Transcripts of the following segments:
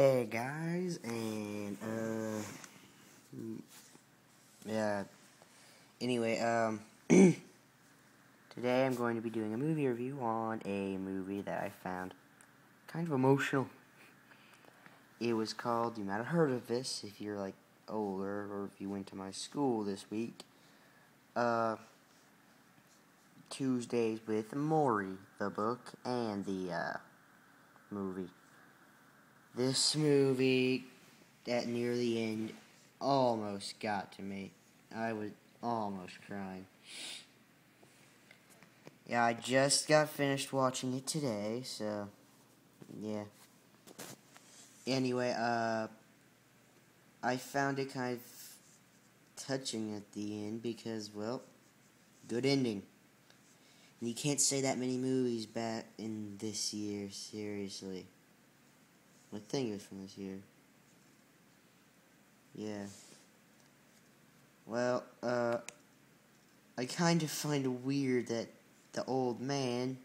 Hey guys, and yeah. Anyway, today I'm going to be doing a movie review on a movie that I found kind of emotional. It was called, you might have heard of this if you're like older or if you went to my school this week. Tuesdays with Morrie, the book and the movie. This movie, at near the end, almost got to me. I was almost crying. Yeah, I just got finished watching it today, so, yeah. Anyway, I found it kind of touching at the end because, well, good ending. And you can't say that many movies back in this year, seriously. I think it was from this year. Yeah. Well, I kind of find it weird that the old man,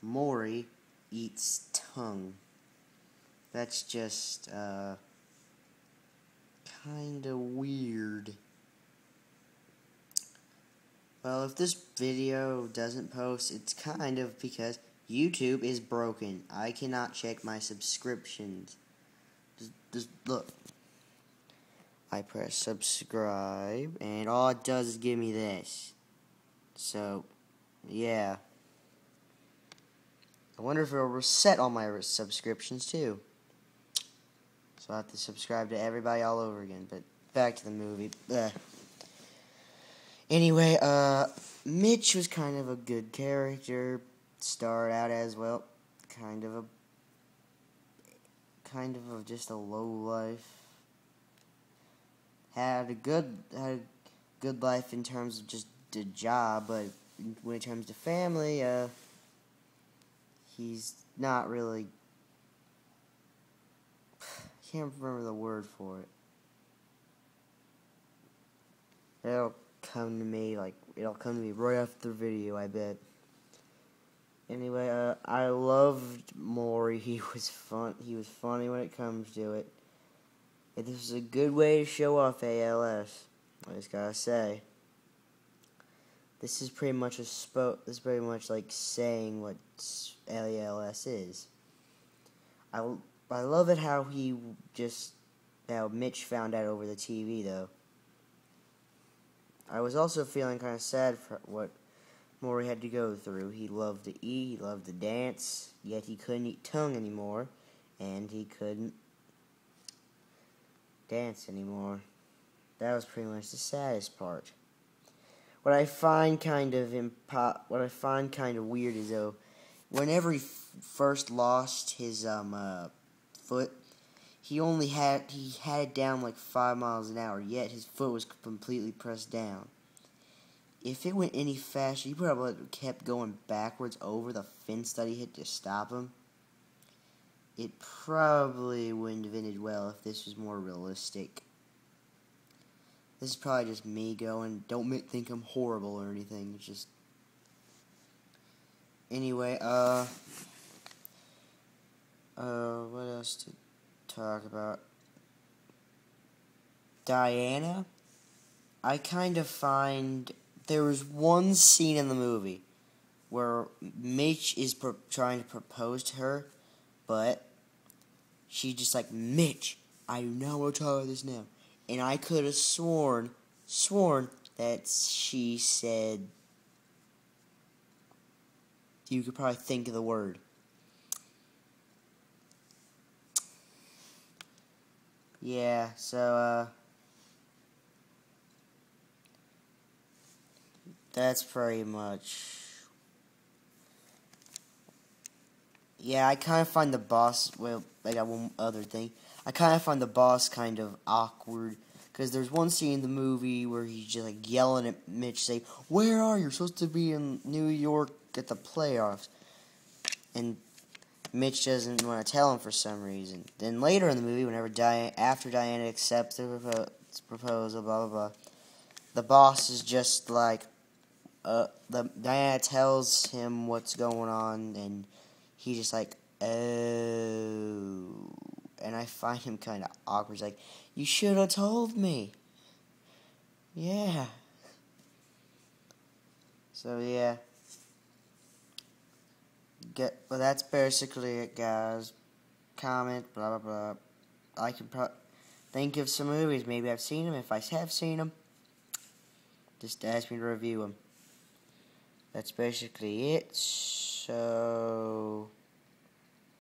Morrie, eats tongue. That's just, kind of weird. Well, if this video doesn't post, it's kind of because YouTube is broken. I cannot check my subscriptions. Just look. I press subscribe, and all it does is give me this. So, yeah. I wonder if it'll reset all my subscriptions, too. So I have to subscribe to everybody all over again. But back to the movie. Anyway, Mitch was kind of a good character. Started out as, well, kind of just a low life. Had a good life in terms of just the job, but when it comes to family, he's not really. I can't remember the word for it. It'll come to me right after the video, I bet. Anyway, I loved Morrie. He was funny when it comes to it. And this is a good way to show off ALS. I just gotta say. This is pretty much like saying what ALS is. I love it how Mitch found out over the TV, though. I was also feeling kind of sad for what Morrie had to go through. He loved to eat, he loved to dance, yet he couldn't eat tongue anymore, and he couldn't dance anymore. That was pretty much the saddest part. What I find kind of weird is, though, whenever he first lost his foot, he had it down like 5 miles an hour, yet his foot was completely pressed down. If it went any faster, he probably kept going backwards over the fence that he hit to stop him. It probably wouldn't have ended well if this was more realistic. This is probably just me going, don't think I'm horrible or anything. It's just. Anyway, what else to talk about? Diana, I kind of find there was one scene in the movie where Mitch is trying to propose to her, but she's just like, Mitch, I do not want to talk about this now. And I could have sworn that she said, you could probably think of the word. Yeah, so, that's pretty much. Yeah, I kind of find the boss, well, I got one other thing. I kind of find the boss kind of awkward, because there's one scene in the movie where he's just like yelling at Mitch, saying, where are you? You're supposed to be in New York at the playoffs. And Mitch doesn't want to tell him for some reason. Then later in the movie, after Diana accepts the proposal, blah, blah, blah, the boss is just like, Diana tells him what's going on, and he's just like, oh. And I find him kind of awkward. He's like, you should have told me. Yeah. So, yeah. Well, that's basically it, guys. Comment, blah, blah, blah. I can think of some movies. Maybe I've seen them. If I have seen them, just ask me to review them. That's basically it. So...